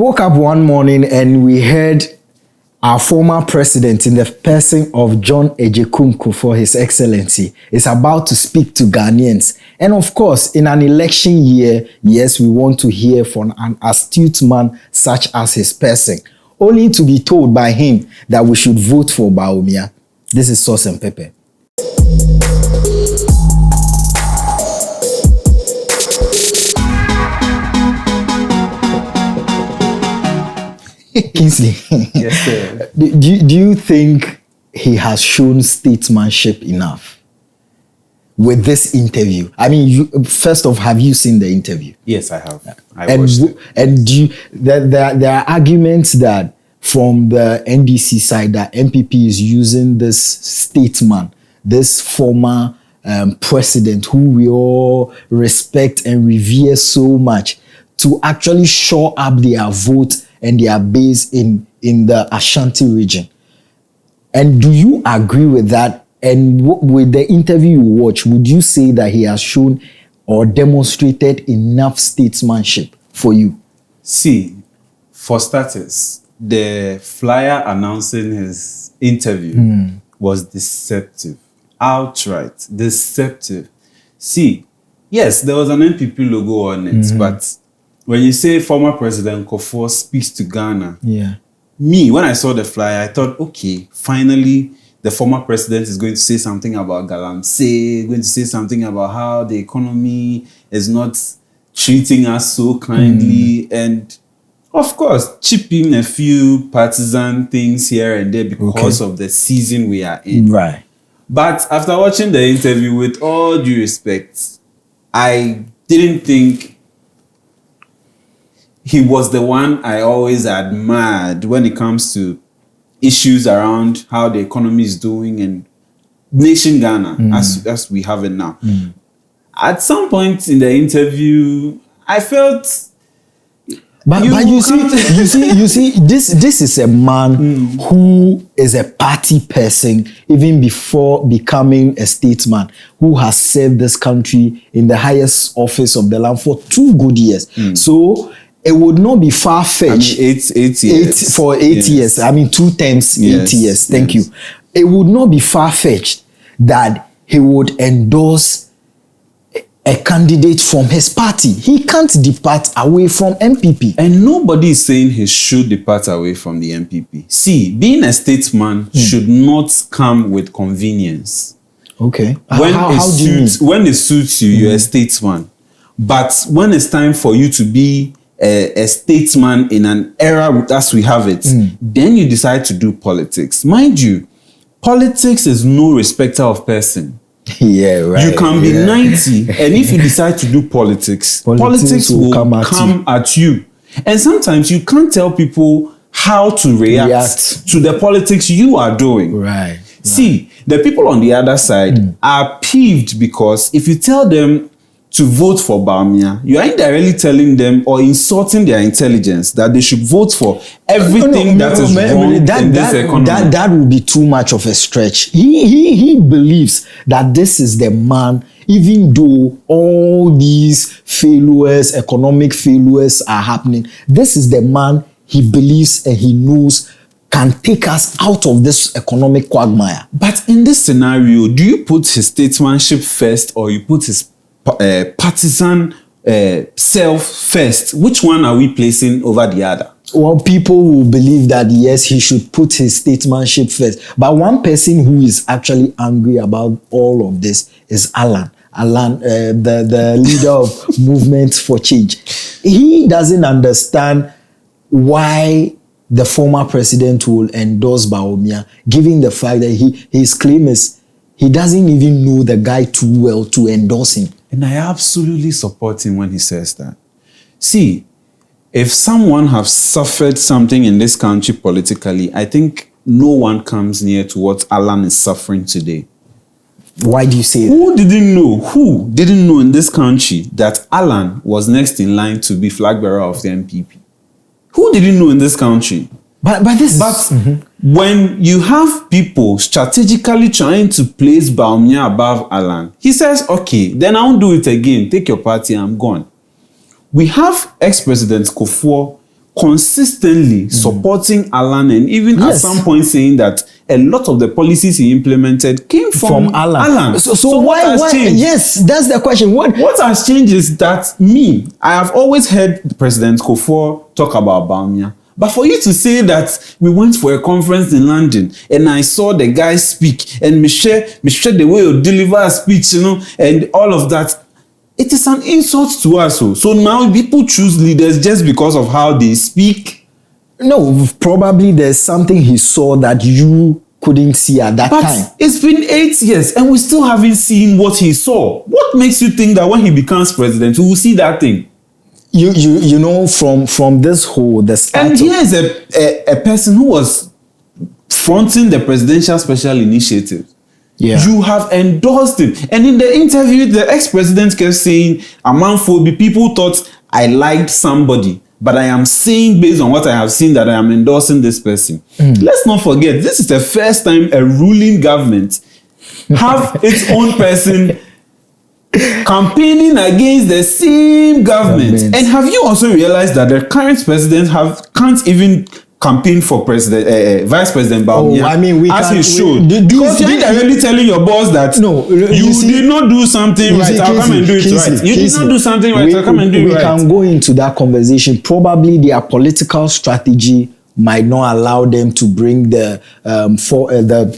woke up one morning and we heard our former president, in the person of John Ejekun Kufuor, His Excellency, is about to speak to Ghanaians. And of course, in an election year, yes, we want to hear from an astute man such as his person, only to be told by him that we should vote for Bawumia. This is Sauce and Pepper. Kingsley, yes, sir. Do you think he has shown statesmanship enough with this interview? I mean, first off, have you seen the interview? Yes, I have. I watched it. And there are arguments that from the NDC side that MPP is using this statesman, this former president who we all respect and revere so much, to actually shore up their vote and their base in the Ashanti region. And do you agree with that? And with the interview you watch, would you say that he has shown or demonstrated enough statesmanship for you? See, for starters, the flyer announcing his interview was deceptive. Outright deceptive. See, yes, there was an NPP logo on it, but when you say former President Kufuor speaks to Ghana, me, when I saw the flyer, I thought, okay, finally, the former president is going to say something about Galamsey, going to say something about how the economy is not treating us so kindly, and of course, chip in a few partisan things here and there because of the season we are in. Right. But after watching the interview, with all due respect, I didn't think he was the one I always admired when it comes to issues around how the economy is doing and nation Ghana as we have it now. At some point in the interview, I felt... But you see, this is a man who is a party person even before becoming a statesman, who has served this country in the highest office of the land for 2 good years. So it would not be far-fetched. I mean, 8 years. For 8 years. I mean, 2 times 8 years. Thank you. It would not be far-fetched that he would endorse a candidate from his party. He can't depart away from MPP. And nobody is saying he should depart away from the MPP. See, being a statesman should not come with convenience. Okay. When how it suits you, you're a statesman. But when it's time for you to be a statesman in an era as we have it, then you decide to do politics. Mind you, politics is no respecter of person. Yeah, right. You can be 90, and if you decide to do politics will come at you. And sometimes you can't tell people how to react to the politics you are doing. Right. See, the people on the other side are peeved because if you tell them to vote for Bawumia, you are indirectly telling them or insulting their intelligence that they should vote for everything that is wrong in this economy. That would be too much of a stretch. He believes that this is the man, even though all these failures, economic failures are happening, this is the man he believes and he knows can take us out of this economic quagmire. But in this scenario, do you put his statesmanship first or you put his partisan self first? Which one are we placing over the other? Well, people will believe that yes, he should put his statesmanship first. But one person who is actually angry about all of this is Alan. The leader of Movement for Change. He doesn't understand why the former president will endorse Bawumia, given the fact that his claim is he doesn't even know the guy too well to endorse him. And I absolutely support him when he says that. See, if someone has suffered something in this country politically, I think no one comes near to what Alan is suffering today. Why do you say that? Who didn't know in this country that Alan was next in line to be flag bearer of the MPP? Who didn't know in this country? But when you have people strategically trying to place Bawumia above Alan, he says, okay, then I won't do it again. Take your party, I'm gone. We have ex-President Kufuor consistently supporting Alan, and even at some point saying that a lot of the policies he implemented came from Alan. So why has changed? Yes, that's the question. What has changed is that I have always heard President Kufuor talk about Bawumia. But for you to say that we went for a conference in London and I saw the guy speak and me share the way you deliver a speech, and all of that, it is an insult to us. So now people choose leaders just because of how they speak. No, probably there's something he saw that you couldn't see at that time. It's been 8 years and we still haven't seen what he saw. What makes you think that when he becomes president, we will see that thing? You know, from this whole and here is a person who was fronting the presidential special initiative. Yeah. You have endorsed him, and in the interview the ex-president kept saying, "Amanfobi, people thought I liked somebody, but I am saying based on what I have seen that I am endorsing this person." Let's not forget, this is the first time a ruling government have its own person campaigning against the same government. And have you also realized that the current president can't even campaign for Vice President Bawumia? I mean, he should. Because you're really telling your boss that you did not do something right, I'll come and do it right. You did not do something right, I'll come and do it right. We can go into that conversation. Probably their political strategy might not allow them to bring the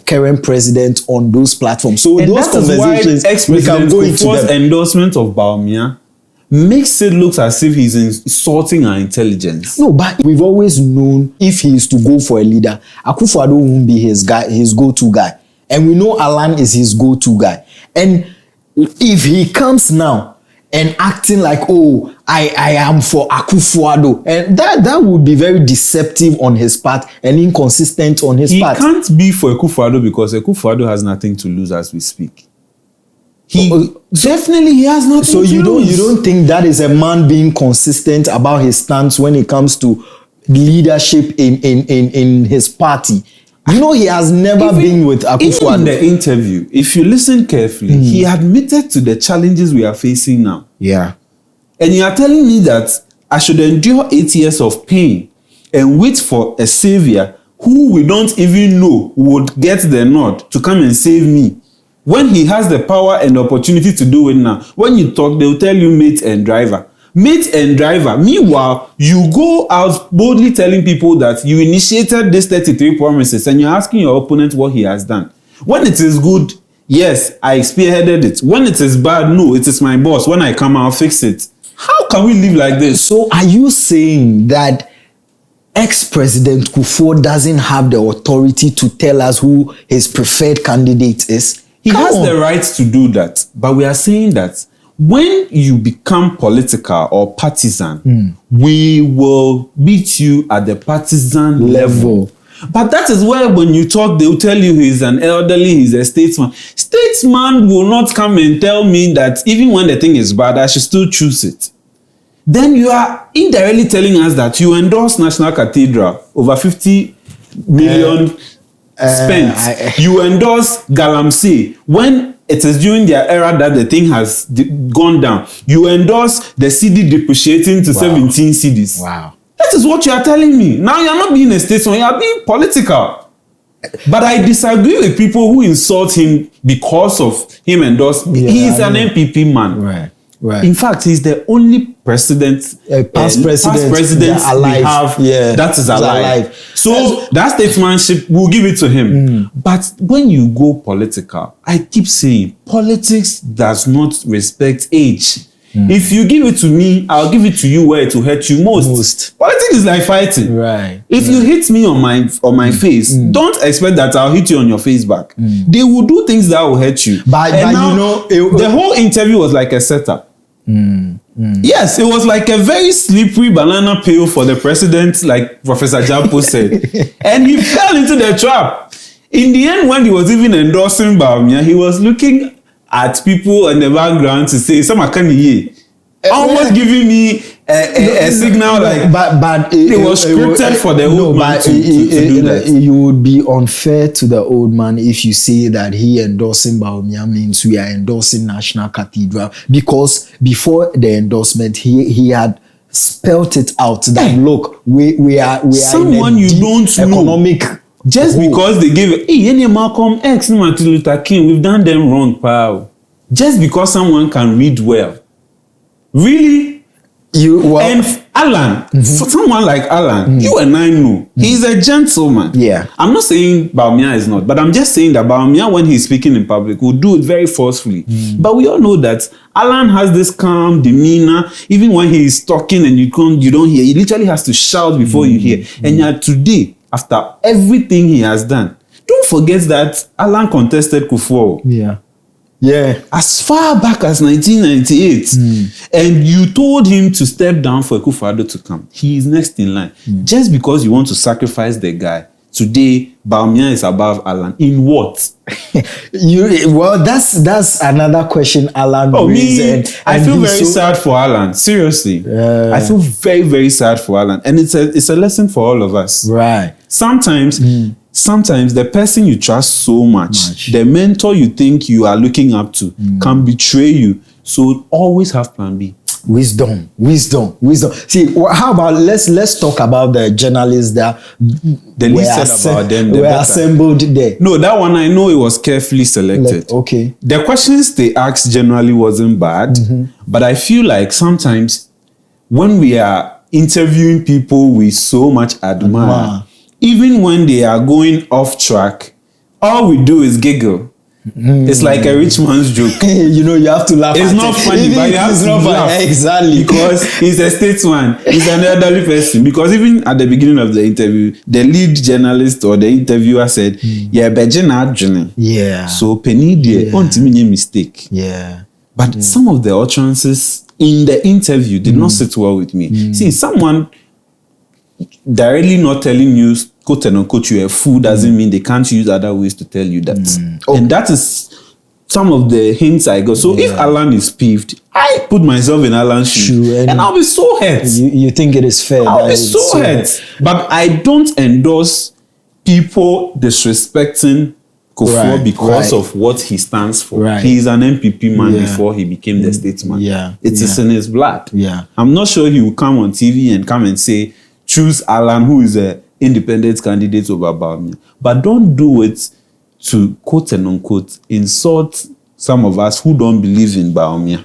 current president on those platforms. So and those conversations, we can go into the endorsement of Bawumia makes it look as if he's insulting our intelligence. No, but we've always known if he is to go for a leader, Akufo-Addo won't be his go-to guy. And we know Alan is his go-to guy. And if he comes now and acting like, I am for Akufo-Addo, and that would be very deceptive on his part and inconsistent on his part. He can't be for Akufo-Addo because Akufo-Addo has nothing to lose as we speak. Definitely he has nothing to lose. So you don't think that is a man being consistent about his stance when it comes to leadership in his party? He has never been with Akufo-Addo. Even in the interview, if you listen carefully, he admitted to the challenges we are facing now. Yeah. And you are telling me that I should endure 8 years of pain and wait for a savior who we don't even know would get the nod to come and save me, when he has the power and opportunity to do it now. When you talk, they'll tell you mate and driver. Mate and driver. Meanwhile, you go out boldly telling people that you initiated this 33 promises and you're asking your opponent what he has done. When it is good, yes, I spearheaded it. When it is bad, no, it is my boss. When I come, I'll fix it. How can we live like this? So are you saying that ex-President Kufuor doesn't have the authority to tell us who his preferred candidate is? He has the right to do that. But we are saying that when you become political or partisan, we will beat you at the partisan level. But that is where when you talk, they'll tell you he's an elderly, he's a statesman. Statesman will not come and tell me that even when the thing is bad, I should still choose it. Then you are indirectly telling us that you endorse National Cathedral, over 50 million spent. You endorse Galamsey when it is during their era that the thing has gone down. You endorse the CD depreciating to 17 CDs. Wow. That is what you are telling me. Now you are not being a statesman, you are being political. But I disagree with people who insult him because of him endorsing. He is an MPP man. Right. In fact, he's the only president, past president alive, that is alive. So that statesmanship, we'll give it to him. But when you go political, I keep saying, politics does not respect age. If you give it to me, I'll give it to you where it will hurt you most. Politics is like fighting. Right. If you hit me on my face, don't expect that I'll hit you on your face back. They will do things that will hurt you. But now, the whole interview was like a setup. Yes, it was like a very slippery banana peel for the president, like Professor Jampo said. And he fell into the trap. In the end, when he was even endorsing Bawumia, he was looking at people in the background to say, some are coming here. Almost giving me a signal but it was scripted for the old man to do that. You would be unfair to the old man if you say that he endorsing Bawumia means we are endorsing National Cathedral, because before the endorsement he had spelt it out that look, we are someone in a you deep don't know. economic Just hole. because they give any Malcolm X, no Martin Luther King, we've done them wrong, pal. Just because someone can read well. Really? And Alan, for someone like Alan, you and I know, he's a gentleman. Yeah. I'm not saying Bawumia is not, but I'm just saying that Bawumia, when he's speaking in public, will do it very forcefully. But we all know that Alan has this calm demeanor. Even when he's talking and you don't hear, he literally has to shout before you hear. And yet today, after everything he has done, don't forget that Alan contested Kufuor. Yeah. As far back as 1998. And you told him to step down for Kufuor to come. He is next in line. Just because you want to sacrifice the guy, today, Bawumia is above Alan. In what? That's another question Alan raised. I feel very sad for Alan. Seriously. I feel very, very sad for Alan. And it's a lesson for all of us. Right. Sometimes the person you trust so much, the mentor you think you are looking up to, can betray you. So always have plan B. Wisdom. See, how about let's talk about the journalists that were assembled there. No, that one I know it was carefully selected. Okay. The questions they asked generally wasn't bad, but I feel like sometimes when we are interviewing people we so much admire, even when they are going off track, all we do is giggle. It's like a rich man's joke. You have to laugh. It's not funny, but you have to laugh. Exactly. Because he's a statesman. He's an elderly person. Because even at the beginning of the interview, the lead journalist or the interviewer said, Yeah. So penny there, mistake. Yeah. But some of the utterances in the interview did not sit well with me. See, someone directly not telling you, quote and unquote, you're a fool doesn't mean they can't use other ways to tell you that. And that is some of the hints I got. So if Alan is peeved, I put myself in Alan's shoes and I'll be so hurt. You think it is fair? I'll be so hurt. But I don't endorse people disrespecting Kufuor because of what he stands for. He is an MPP man before he became the statesman. It is in his blood. I'm not sure he will come on TV and come and say, choose Alan, who is a independent candidate over Bawumia. But don't do it to, quote and unquote, insult some of us who don't believe in Bawumia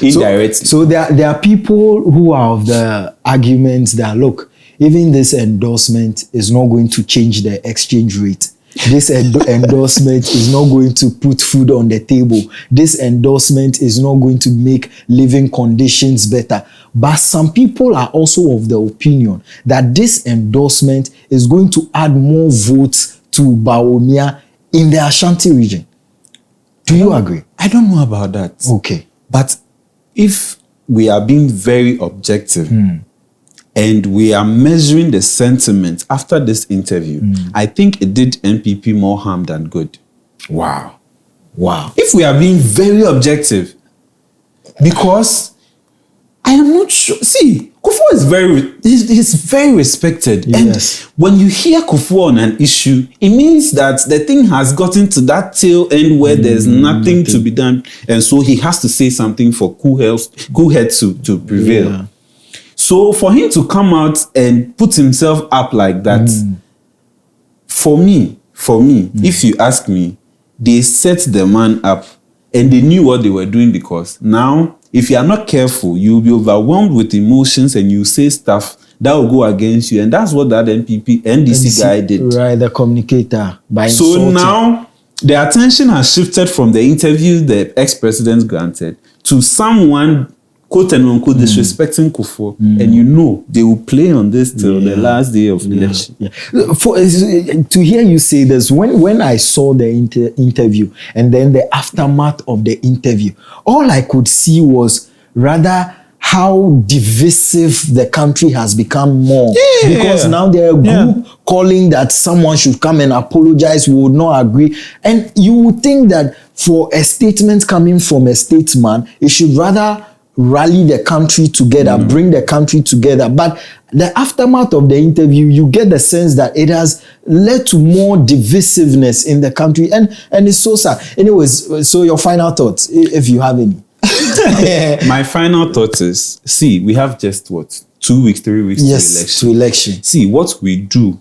indirectly. So there are people who are of the arguments that, look, even this endorsement is not going to change the exchange rate. This endorsement is not going to put food on the table. This endorsement is not going to make living conditions better. But some people are also of the opinion that this endorsement is going to add more votes to Bawumia in the Ashanti region. Do you agree? I don't know about that. Okay. But if we are being very objective, and we are measuring the sentiment after this interview, I think it did NPP more harm than good. Wow. If we are being very objective, because I am not sure. See, Kufuor is he's very respected. Yes. And when you hear Kufuor on an issue, it means that the thing has gotten to that tail end where there's nothing to be done. And so he has to say something for cool head to prevail. Yeah. So for him to come out and put himself up like that, for me, if you ask me, they set the man up and they knew what they were doing, because now, if you are not careful, you'll be overwhelmed with emotions and you say stuff that will go against you. And that's what that NDC guy did. Right, the communicator. So now, the attention has shifted from the interview the ex-president granted to someone, quote and unquote, disrespecting Kufuor, and they will play on this till the last day of election. To hear you say this, when I saw the interview and then the aftermath of the interview, all I could see was rather how divisive the country has become more. Because now there are a group calling that someone should come and apologize, we would not agree. And you would think that for a statement coming from a statesman, it should rather rally the country together, bring the country together. But the aftermath of the interview, you get the sense that it has led to more divisiveness in the country, and it's so sad. Anyways, so your final thoughts, if you have any. My final thought is, see, we have just what, 2 weeks, 3 weeks to election. See, what we do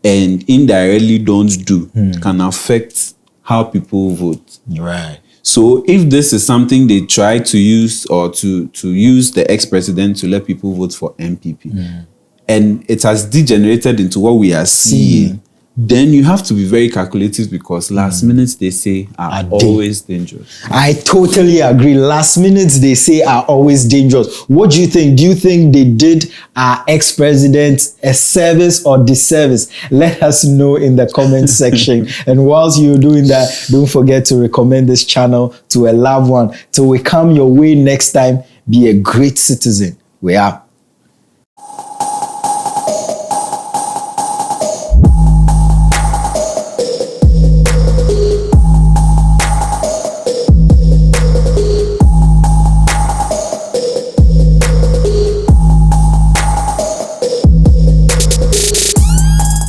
and indirectly don't do can affect how people vote. Right. So if this is something they try to use, or to use the ex-president to let people vote for MPP, and it has degenerated into what we are seeing, then you have to be very calculative, because last minutes, they say, are always dangerous. I totally agree. Last minutes, they say, are always dangerous. What do you think? Do you think they did our ex-president a service or disservice? Let us know in the comment section. And whilst you're doing that, don't forget to recommend this channel to a loved one. Till we come your way next time, be a great citizen. We are.